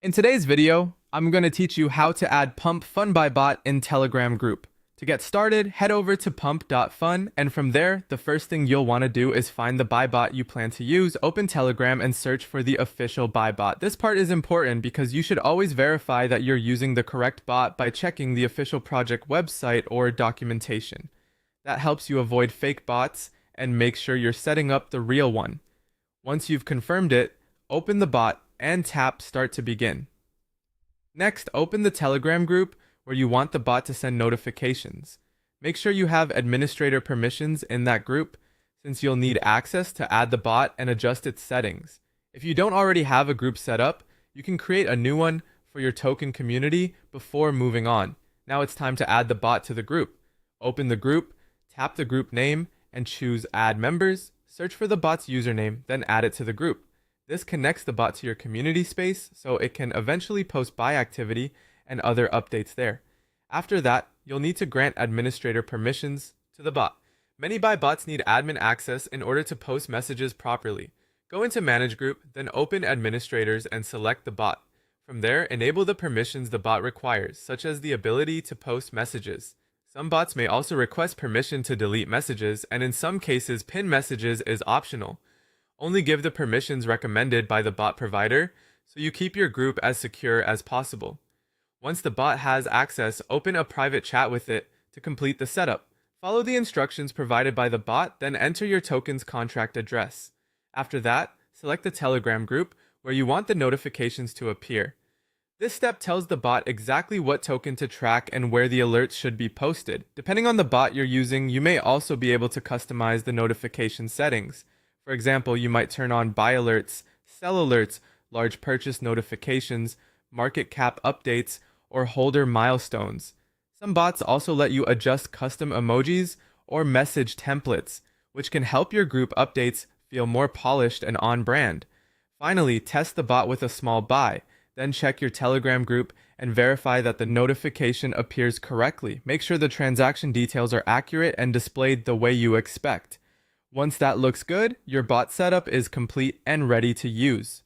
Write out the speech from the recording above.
In today's video, I'm going to teach you how to add Pump.fun Buy Bot in Telegram group. To get started, head over to Pump.fun, and from there, the first thing you'll want to do is find the buy bot you plan to use, open Telegram, and search for the official buy bot. This part is important because you should always verify that you're using the correct bot by checking the official project website or documentation. That helps you avoid fake bots and make sure you're setting up the real one. Once you've confirmed it, open the bot and tap Start to begin. Next, open the Telegram group where you want the bot to send notifications. Make sure you have administrator permissions in that group, since you'll need access to add the bot and adjust its settings. If you don't already have a group set up, you can create a new one for your token community before moving on. Now it's time to add the bot to the group. Open the group, tap the group name, and choose Add Members. Search for the bot's username, then add it to the group. This connects the bot to your community space so it can eventually post buy activity and other updates there. After that, you'll need to grant administrator permissions to the bot. Many buy bots need admin access in order to post messages properly. Go into Manage Group, then open Administrators and select the bot. From there, enable the permissions the bot requires, such as the ability to post messages. Some bots may also request permission to delete messages, and in some cases, pin messages is optional. Only give the permissions recommended by the bot provider, so you keep your group as secure as possible. Once the bot has access, open a private chat with it to complete the setup. Follow the instructions provided by the bot, then enter your token's contract address. After that, select the Telegram group where you want the notifications to appear. This step tells the bot exactly what token to track and where the alerts should be posted. Depending on the bot you're using, you may also be able to customize the notification settings. For example, you might turn on buy alerts, sell alerts, large purchase notifications, market cap updates, or holder milestones. Some bots also let you adjust custom emojis or message templates, which can help your group updates feel more polished and on brand. Finally, test the bot with a small buy, then check your Telegram group and verify that the notification appears correctly. Make sure the transaction details are accurate and displayed the way you expect. Once that looks good, your bot setup is complete and ready to use.